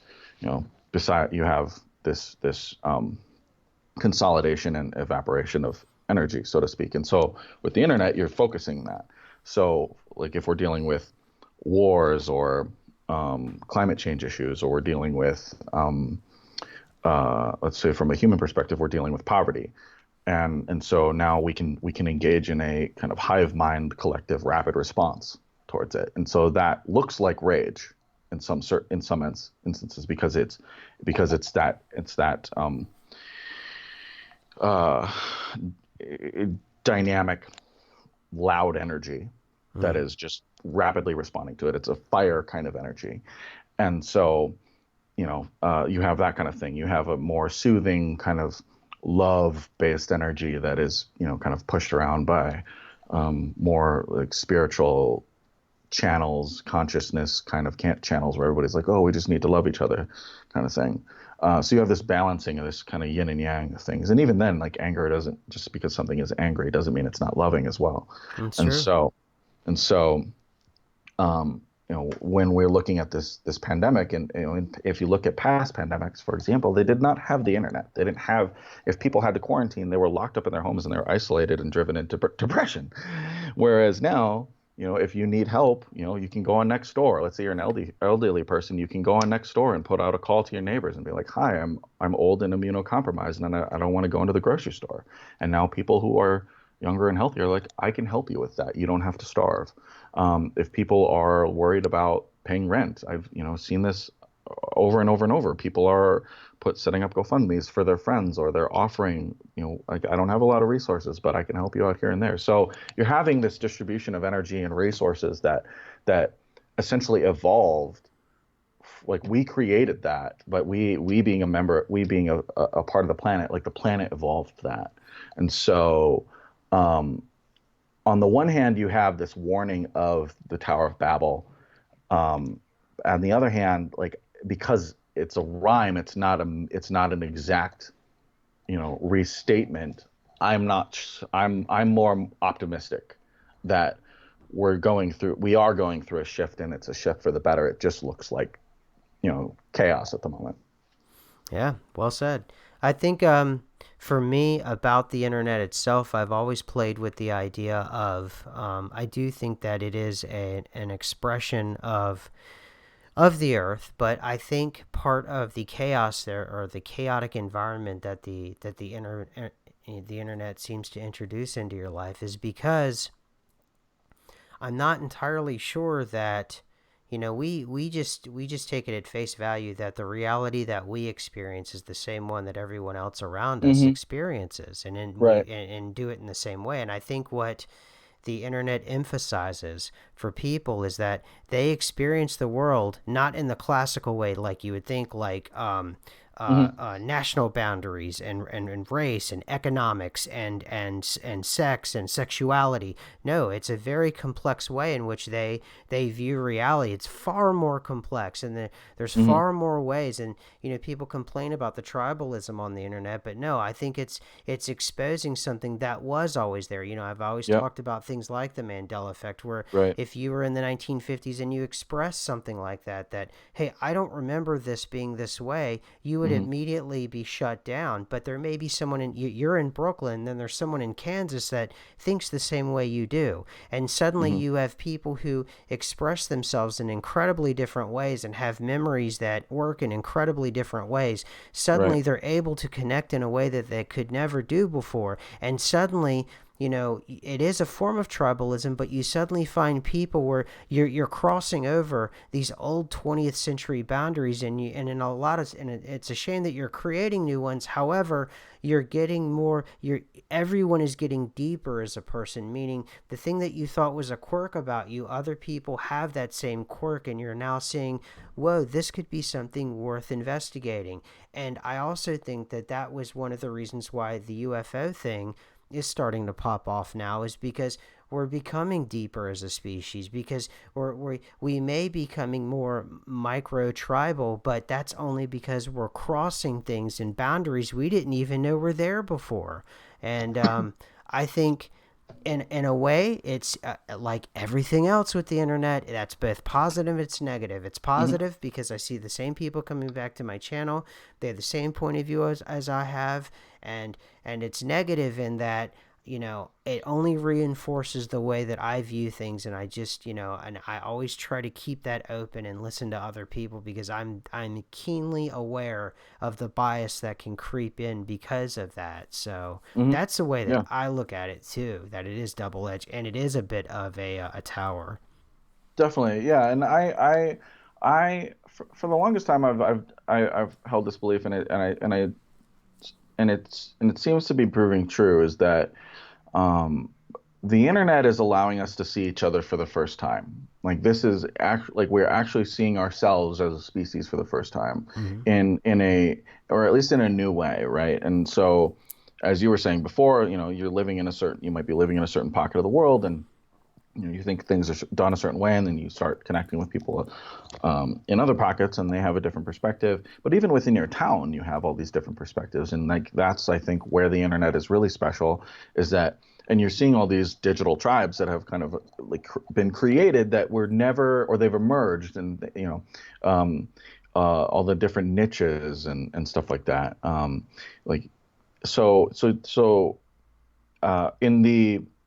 beside you have this consolidation and evaporation of energy, so to speak. And so with the internet, you're focusing that. So like if we're dealing with wars or climate change issues, or we're dealing with let's say from a human perspective, we're dealing with poverty. And so now we can engage in a kind of hive mind collective rapid response towards it. And so that looks like rage in some instances because it's that uh, dynamic, loud energy that Mm. is just rapidly responding to it. It's a fire kind of energy. And so, you have that kind of thing. You have a more soothing kind of love-based energy that is, kind of pushed around by more like spiritual channels, consciousness kind of can't channels where everybody's like, oh, we just need to love each other kind of thing. So you have this balancing of this kind of yin and yang of things. And even then, like anger doesn't, just because something is angry doesn't mean it's not loving as well. That's And true. so, and so, when we're looking at this pandemic, and if you look at past pandemics, for example, they did not have the internet. They didn't have. If people had to quarantine, they were locked up in their homes and they were isolated and driven into depression. Whereas now, if you need help, you can go on Nextdoor. Let's say you're an elderly person, you can go on Nextdoor and put out a call to your neighbors and be like, "Hi, I'm old and immunocompromised, and I don't want to go into the grocery store." And now people who are younger and healthier are like, "I can help you with that. You don't have to starve." If people are worried about paying rent, I've seen this over and over and over. People are setting up GoFundMe's for their friends, or they're offering, like, I don't have a lot of resources, but I can help you out here and there. So you're having this distribution of energy and resources that essentially evolved. Like we created that, but we being a member, we being a part of the planet, like the planet evolved that. And so on the one hand, you have this warning of the Tower of Babel. Um, on the other hand, like, because it's a rhyme, it's not an exact, restatement. I'm more optimistic that we are going through a shift, and it's a shift for the better. It just looks like, chaos at the moment. Yeah, well said. I think for me, about the internet itself, I've always played with the idea of I do think that it is an expression of the earth, but I think part of the chaos there, or the chaotic environment that the internet seems to introduce into your life, is because I'm not entirely sure that we just take it at face value that the reality that we experience is the same one that everyone else around us Hmm. experiences, and then Right. and do it in the same way. And I think what the internet emphasizes for people is that they experience the world not in the classical way, like you would think, like Hmm. national boundaries and race and economics and sex and sexuality. No, it's a very complex way in which they view reality. It's far more complex, and there's Hmm. far more ways. And people complain about the tribalism on the internet, but no, I think it's exposing something that was always there. I've always Yeah. talked about things like the Mandela effect, where Right. if you were in the 1950s and you expressed something like that, hey, I don't remember this being this way, you would Hmm. immediately be shut down. But there may be someone you're in Brooklyn, then there's someone in Kansas that thinks the same way you do. And suddenly Hmm. you have people who express themselves in incredibly different ways and have memories that work in incredibly different ways. Right. Suddenly they're able to connect in a way that they could never do before. And suddenly it is a form of tribalism, but you suddenly find people where you're crossing over these old 20th century boundaries, and in a lot of, and it's a shame that you're creating new ones. However, you're getting more, you're everyone is getting deeper as a person, meaning the thing that you thought was a quirk about you, other people have that same quirk, and you're now seeing, whoa, this could be something worth investigating. And I also think that that was one of the reasons why the UFO thing is starting to pop off now, is because we're becoming deeper as a species, because we may be becoming more micro tribal, but that's only because we're crossing things and boundaries we didn't even know were there before. And I think in a way it's like everything else with the internet, that's both positive, it's negative. It's Mhm. positive because I see the same people coming back to my channel, they have the same point of view as I have. And it's negative in that, it only reinforces the way that I view things, and I just, and I always try to keep that open and listen to other people, because I'm keenly aware of the bias that can creep in because of that. So Mhm. that's the way that Yeah, I look at it too, that it is double edged, and it is a bit of a tower. definitely. Yeah, and for the longest time I've held this belief in it, and it seems to be proving true, is that um, the internet is allowing us to see each other for the first time. Like this is actually like we're actually seeing ourselves as a species for the first time Mm-hmm. in a, or at least in a new way, right? And so, as you were saying before, you might be living in a certain pocket of the world, and you think things are done a certain way, and then you start connecting with people in other pockets, and they have a different perspective. But even within your town, you have all these different perspectives, and like that's, I think, where the internet is really special, is that, and you're seeing all these digital tribes that have kind of like been created that were never, or they've emerged, and all the different niches and stuff like that. Like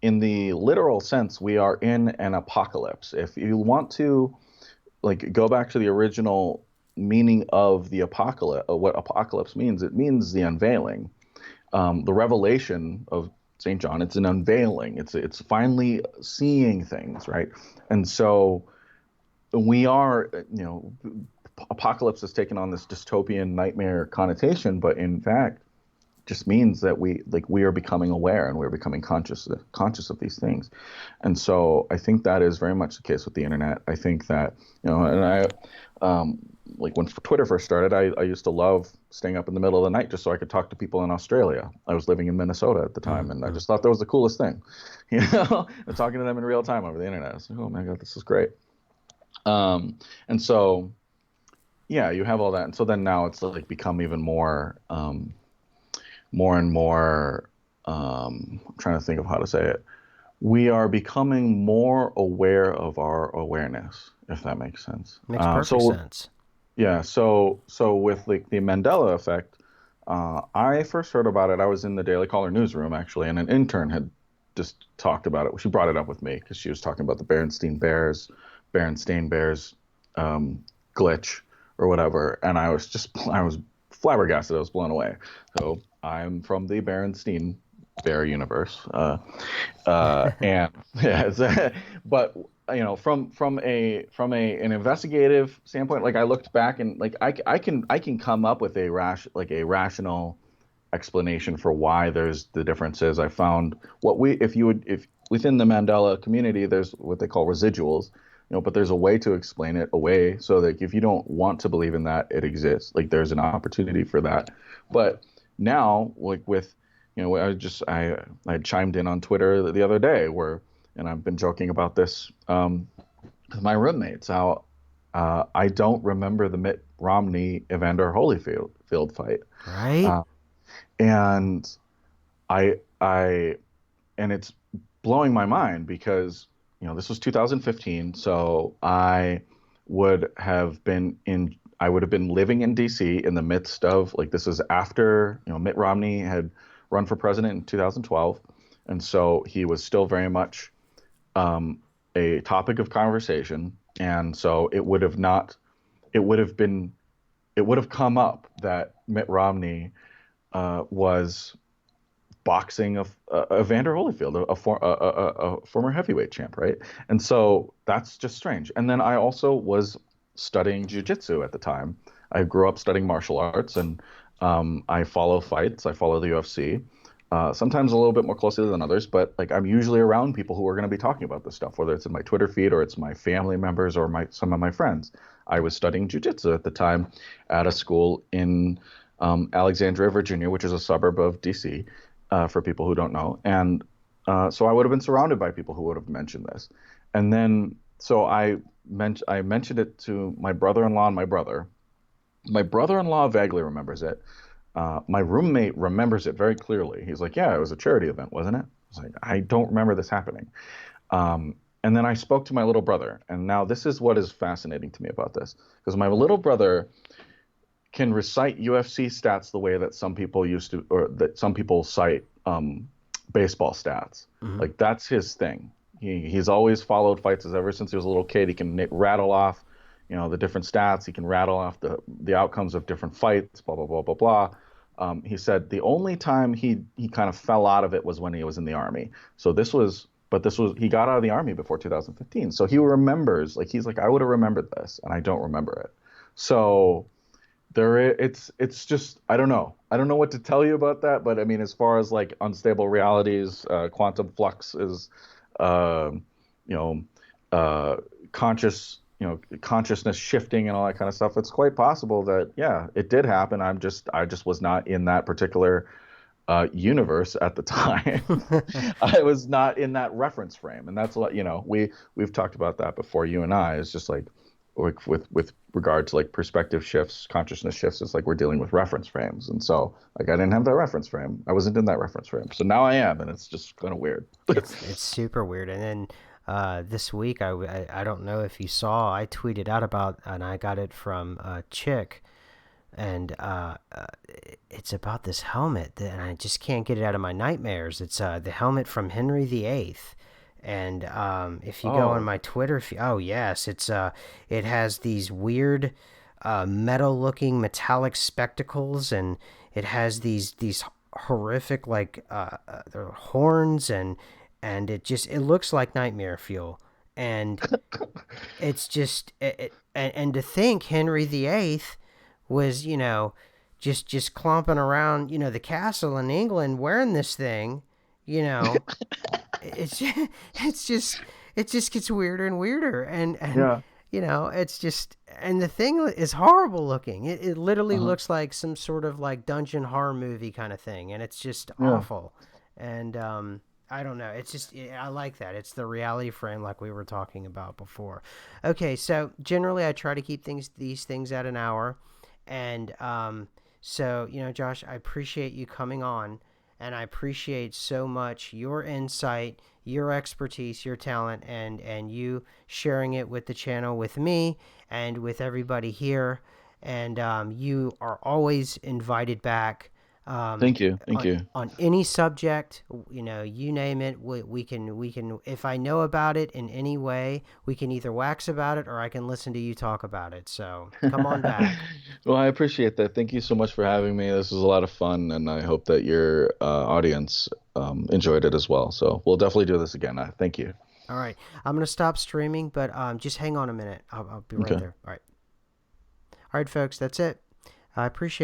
in the literal sense, we are in an apocalypse. If you want to like go back to the original meaning of the apocalypse, what apocalypse means, it means the unveiling, the revelation of St. John. It's an unveiling. It's finally seeing things, right? And so we are, apocalypse has taken on this dystopian nightmare connotation, but in fact just means that we are becoming aware, and we're becoming conscious of these things. And so I think that is very much the case with the internet. I think that, and like when Twitter first started, I used to love staying up in the middle of the night just so I could talk to people in Australia. I was living in Minnesota at the time, and I Mm-hmm. just thought that was the coolest thing, and talking to them in real time over the internet. I was like, oh my god, this is great. And so yeah, you have all that, and so then now it's like become even more and more. I'm trying to think of how to say it. We are becoming more aware of our awareness, if that makes sense. Makes perfect So sense. yeah, so with like the Mandela effect, I first heard about it. I was in the Daily Caller newsroom actually, and an intern had just talked about it. She brought it up with me because she was talking about the Berenstain Bears glitch or whatever, and I was flabbergasted. I was blown away. So I'm from the Berenstain Bear universe, and yeah, but from an investigative standpoint, like I looked back and like I can come up with a rational explanation for why there's the differences. I found what we if within the Mandela community, there's what they call residuals, but there's a way to explain it away so that if you don't want to believe in that, it exists. Like there's an opportunity for that. But now, like with, I chimed in on Twitter the other day where, and I've been joking about this with my roommates, how I don't remember the Mitt Romney Evander Holyfield fight. Right? Uh, and I and it's blowing my mind because this was 2015, so I would have been living in DC in the midst of, like, this is after Mitt Romney had run for president in 2012, and so he was still very much um, a topic of conversation, and so it would have been it would have come up that Mitt Romney was boxing of Evander Holyfield, a former heavyweight champ, right? And so that's just strange. And then I also was studying jujitsu at the time. I grew up studying martial arts, and I follow fights. I follow the UFC. Sometimes a little bit more closely than others, but like I'm usually around people who are going to be talking about this stuff, whether it's in my Twitter feed or it's my family members or my some of my friends. I was studying jujitsu at the time at a school in Alexandria, Virginia, which is a suburb of DC, for people who don't know. And so I would have been surrounded by people who would have mentioned this. And then so I mentioned it to my brother-in-law and my brother. My brother-in-law vaguely remembers it. My roommate remembers it very clearly. He's like, "Yeah, it was a charity event, wasn't it?" I was like, "I don't remember this happening." And then I spoke to my little brother, and now this is what is fascinating to me about this, because my little brother can recite UFC stats the way that some people used to, or that some people cite baseball stats. Hmm. Like that's his thing. He's always followed fights as ever since he was a little kid. He can rattle off, the different stats. He can rattle off the outcomes of different fights. Blah blah blah blah blah. He said the only time he kind of fell out of it was when he was in the army. So this was he got out of the army before 2015. So he remembers, like he's like I would have remembered this, and I don't remember it. So it's just I don't know what to tell you about that, but I mean as far as like unstable realities, quantum flux is uh, you know uh, consciousness shifting and all that kind of stuff. It's quite possible that yeah it did happen. I just was not in that particular universe at the time. I was not in that reference frame, and that's what we've talked about that before. You and I is just like with regard to like perspective shifts, consciousness shifts. It's like we're dealing with reference frames, and so like I didn't have that reference frame. I wasn't in that reference frame, so now I am, and it's just kind of weird. It's super weird. And then this week, I don't know if you saw, I tweeted out about, and I got it from Chick, and it's about this helmet that, and I just can't get it out of my nightmares. It's the helmet from Henry VIII. And if you go on Oh, my Twitter feed, oh yes, it has these weird metal-looking metallic spectacles, and it has these horrific like horns, and it looks like nightmare fuel. And it's just and to think Henry VIII was just clomping around the castle in England wearing this thing, you know it's it's just it just gets weirder and weirder, and yeah. it's just, and the thing is horrible looking. It literally Uh-huh. looks like some sort of like dungeon horror movie kind of thing, and it's just Yeah. awful. And I don't know, it's just I like that it's the reality frame like we were talking about before. Okay, so generally I try to keep these things at an hour. And so Josh, I appreciate you coming on, and I appreciate so much your insight, your expertise, your talent, and you sharing it with the channel, with me, and with everybody here. And you are always invited back, um, Thank you. Thank you. on any subject. You name it. We can. If I know about it in any way, we can either wax about it or I can listen to you talk about it. So come on back. Well, I appreciate that. Thank you so much for having me. This was a lot of fun, and I hope that your audience enjoyed it as well. So we'll definitely do this again. Thank you. All right, I'm gonna stop streaming, but just hang on a minute. I'll be right Okay. there. All right, folks, that's it. I appreciate